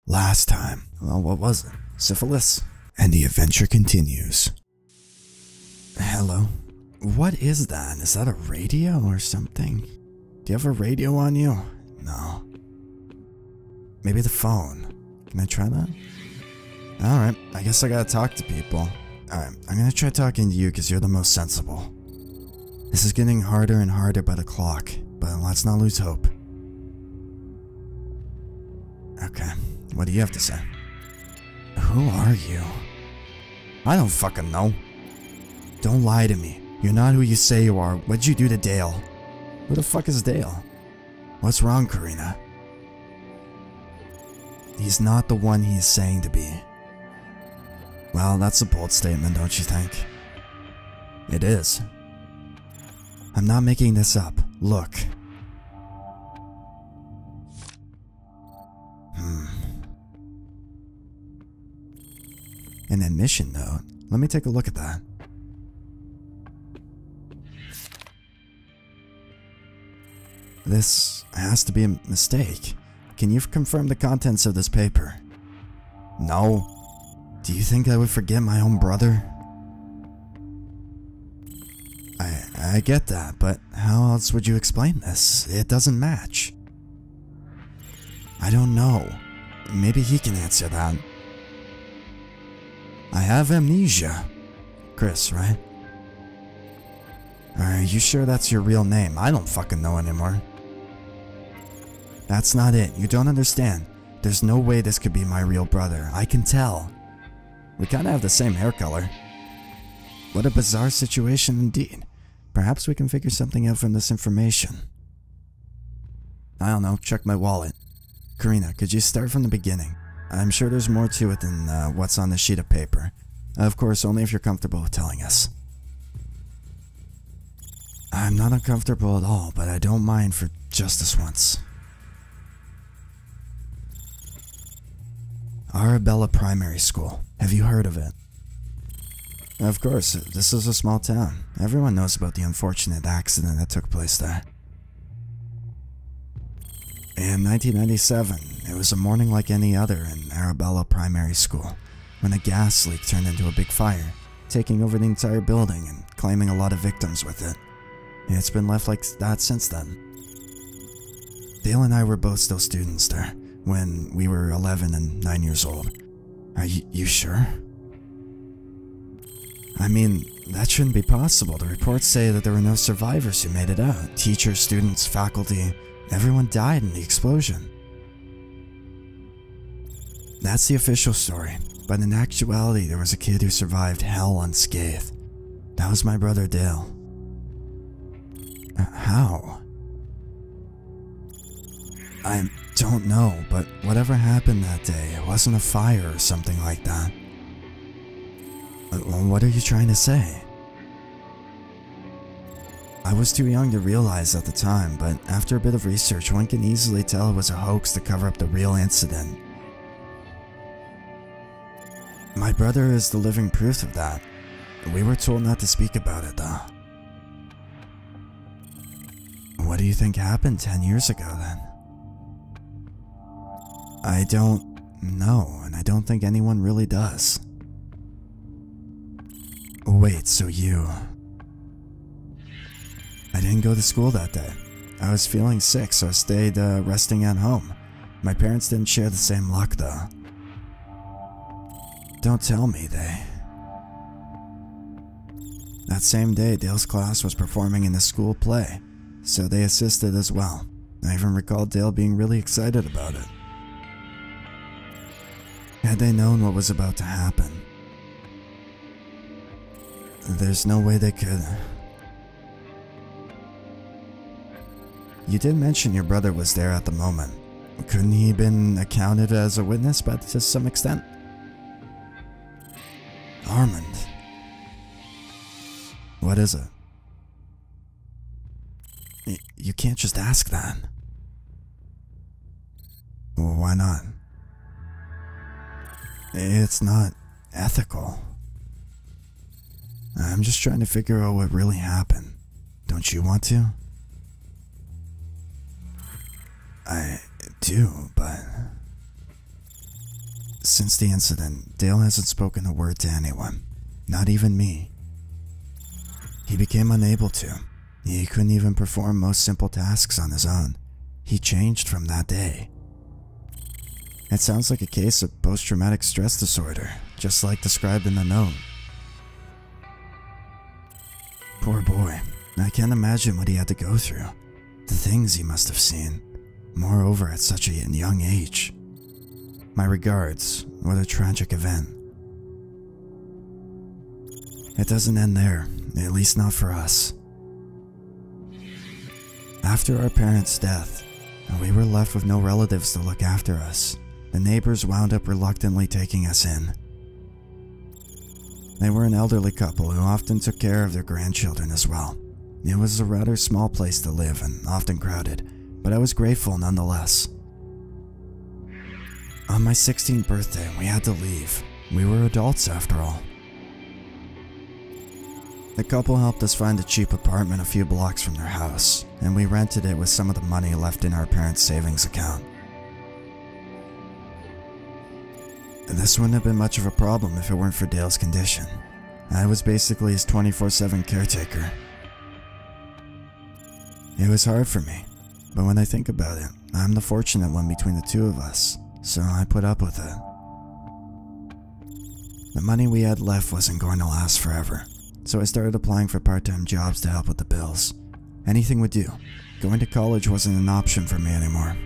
Last time, well, what was it? Syphilis? And the adventure continues. Hello? What is that? Is that a radio or something? Do you have a radio on you? No. Maybe the phone. Can I try that? Alright, I guess I gotta talk to people. Alright, I'm gonna try talking to you because you're the most sensible. This is getting harder and harder by the clock, but let's not lose hope. Okay, what do you have to say? Who are you? I don't fucking know. Don't lie to me. You're not who you say you are. What'd you do to Dale? Who the fuck is Dale? What's wrong, Karina? He's not the one he is saying to be. Well, that's a bold statement, don't you think? It is. I'm not making this up. Look. An admission note. Let me take a look at that. This has to be a mistake. Can you confirm the contents of this paper? No. Do you think I would forget my own brother? I get that, but how else would you explain this? It doesn't match. I don't know. Maybe he can answer that. I have amnesia. Chris, right? Are you sure that's your real name? I don't fucking know anymore. That's not it. You don't understand. There's no way this could be my real brother. I can tell. We kinda have the same hair color. What a bizarre situation indeed. Perhaps we can figure something out from this information. I don't know, check my wallet. Karina, could you start from the beginning? I'm sure there's more to it than what's on the sheet of paper. Of course, only if you're comfortable with telling us. I'm not uncomfortable at all, but I don't mind for just this once. Arabella Primary School. Have you heard of it? Of course, this is a small town. Everyone knows about the unfortunate accident that took place there. In 1997, it was a morning like any other in Arabella Primary School, when a gas leak turned into a big fire, taking over the entire building and claiming a lot of victims with it. It's been left like that since then. Dale and I were both still students there, when we were 11 and 9 years old. Are you sure? I mean, that shouldn't be possible. The reports say that there were no survivors who made it out. Teachers, students, faculty, everyone died in the explosion. That's the official story, but in actuality there was a kid who survived hell unscathed. That was my brother Dale. How? I don't know, but whatever happened that day, it wasn't a fire or something like that. What are you trying to say? I was too young to realize at the time, but after a bit of research, one can easily tell it was a hoax to cover up the real incident. My brother is the living proof of that. We were told not to speak about it, though. What do you think happened 10 years ago, then? I don't know, and I don't think anyone really does. Wait, so you... I didn't go to school that day. I was feeling sick, so I stayed resting at home. My parents didn't share the same luck, though. Don't tell me That same day, Dale's class was performing in the school play, so they assisted as well. I even recall Dale being really excited about it. Had they known what was about to happen, there's no way they could. You did mention your brother was there at the moment. Couldn't he have been accounted as a witness to some extent? Armand. What is it? You can't just ask that. Well, why not? It's not ethical. I'm just trying to figure out what really happened. Don't you want to? I do, but... Since the incident, Dale hasn't spoken a word to anyone, not even me. He became unable to. He couldn't even perform most simple tasks on his own. He changed from that day. It sounds like a case of post-traumatic stress disorder, just like described in the note. Poor boy. I can't imagine what he had to go through. The things he must have seen. Moreover, at such a young age. My regards. What a tragic event. It doesn't end there, at least not for us. After our parents' death, we were left with no relatives to look after us. The neighbors wound up reluctantly taking us in. They were an elderly couple who often took care of their grandchildren as well. It was a rather small place to live and often crowded, but I was grateful nonetheless. On my 16th birthday, we had to leave. We were adults after all. The couple helped us find a cheap apartment a few blocks from their house, and we rented it with some of the money left in our parents' savings account. This wouldn't have been much of a problem if it weren't for Dale's condition. I was basically his 24/7 caretaker. It was hard for me, but when I think about it, I'm the fortunate one between the two of us, so I put up with it. The money we had left wasn't going to last forever, so I started applying for part-time jobs to help with the bills. Anything would do. Going to college wasn't an option for me anymore.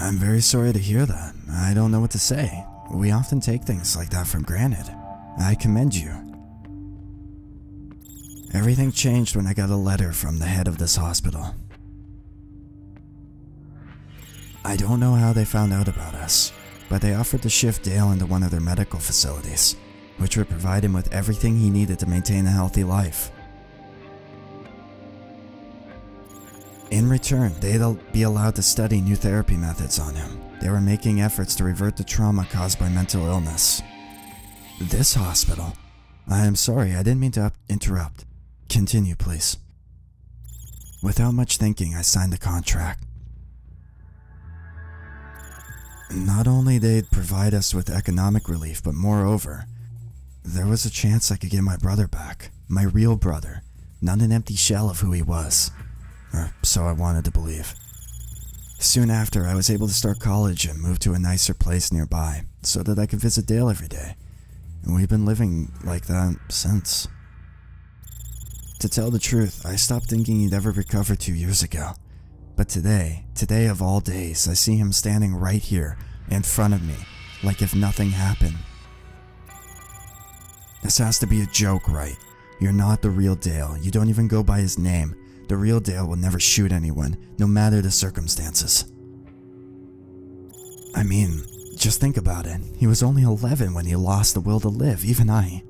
I'm very sorry to hear that. I don't know what to say. We often take things like that for granted. I commend you. Everything changed when I got a letter from the head of this hospital. I don't know how they found out about us, but they offered to shift Dale into one of their medical facilities, which would provide him with everything he needed to maintain a healthy life. In return, they'd be allowed to study new therapy methods on him. They were making efforts to revert the trauma caused by mental illness. This hospital? I am sorry, I didn't mean to interrupt. Continue, please. Without much thinking, I signed the contract. Not only they'd provide us with economic relief, but moreover, there was a chance I could get my brother back. My real brother, not an empty shell of who he was. Or so I wanted to believe. Soon after, I was able to start college and move to a nicer place nearby, so that I could visit Dale every day. And we've been living like that since. To tell the truth, I stopped thinking he'd ever recover 2 years ago. But today of all days, I see him standing right here, in front of me, like if nothing happened. This has to be a joke, right? You're not the real Dale. You don't even go by his name. The real Dale will never shoot anyone, no matter the circumstances. I mean, just think about it. He was only 11 when he lost the will to live, even I.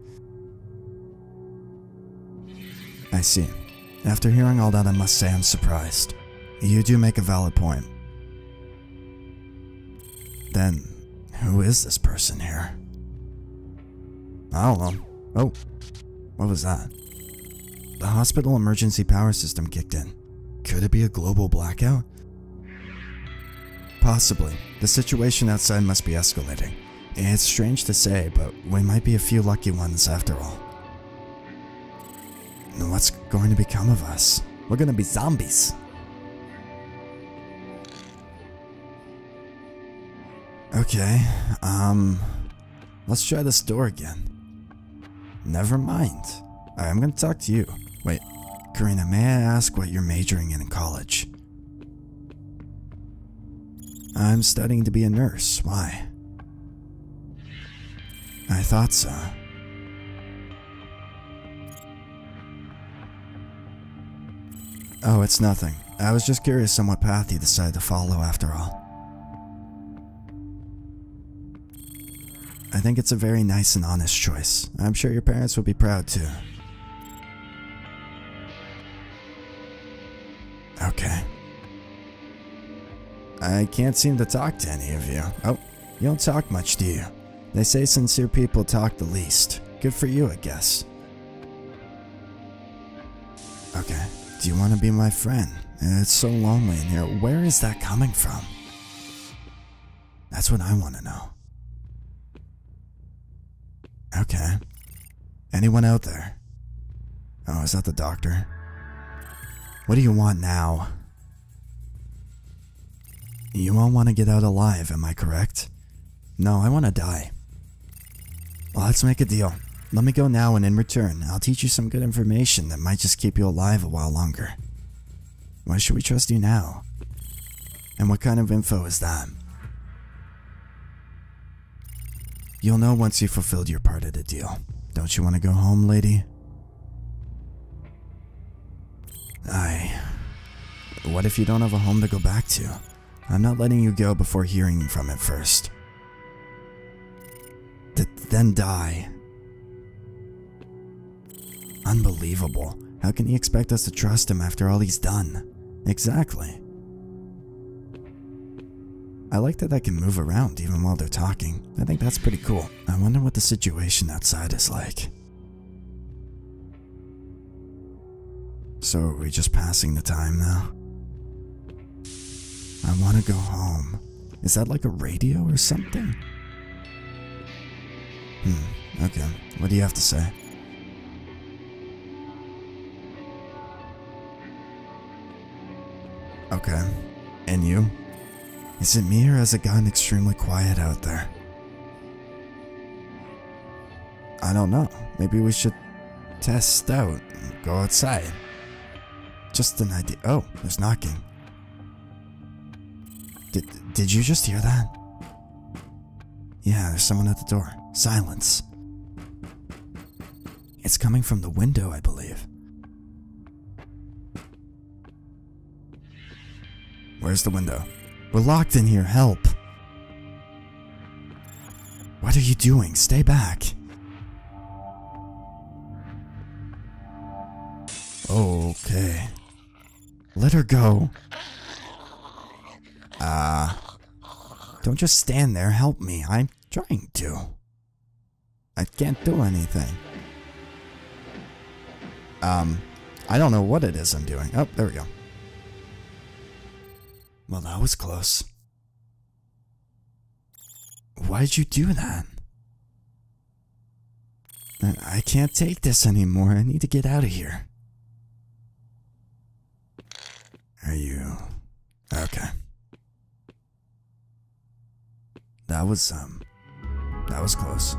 I see. After hearing all that, I must say I'm surprised. You do make a valid point. Then, who is this person here? I don't know. Oh, what was that? The hospital emergency power system kicked in. Could it be a global blackout? Possibly. The situation outside must be escalating. It's strange to say, but we might be a few lucky ones after all. What's going to become of us? We're gonna be zombies. Okay, let's try this door again. Never mind. I'm gonna talk to you. Wait, Karina, may I ask what you're majoring in college? I'm studying to be a nurse. Why? I thought so. Oh, it's nothing. I was just curious on what path you decided to follow after all. I think it's a very nice and honest choice. I'm sure your parents would be proud too. Okay. I can't seem to talk to any of you. Oh, you don't talk much, do you? They say sincere people talk the least. Good for you, I guess. Okay. Do you want to be my friend? It's so lonely in here. Where is that coming from? That's what I want to know. Okay. Anyone out there? Oh, is that the doctor? What do you want now? You all want to get out alive, am I correct? No, I want to die. Well, let's make a deal. Let me go now, and in return, I'll teach you some good information that might just keep you alive a while longer. Why should we trust you now? And what kind of info is that? You'll know once you've fulfilled your part of the deal. Don't you want to go home, lady? What if you don't have a home to go back to? I'm not letting you go before hearing from it first. Then die. Unbelievable. How can he expect us to trust him after all he's done? Exactly. I like that I can move around even while they're talking. I think that's pretty cool. I wonder what the situation outside is like. So are we just passing the time now? I want to go home. Is that like a radio or something? Okay. What do you have to say? Okay. And you? Is it me, or has it gotten extremely quiet out there? I don't know. Maybe we should test out and go outside. Just an idea. Oh, there's knocking. Did you just hear that? Yeah, there's someone at the door. Silence. It's coming from the window, I believe. Where's the window? We're locked in here, help! What are you doing? Stay back. Okay. Let her go. Don't just stand there, help me. I'm trying to. I can't do anything. I don't know what it is I'm doing. Oh, there we go. Well, that was close. Why'd you do that? I can't take this anymore. I need to get out of here. Are you... Okay. That was close.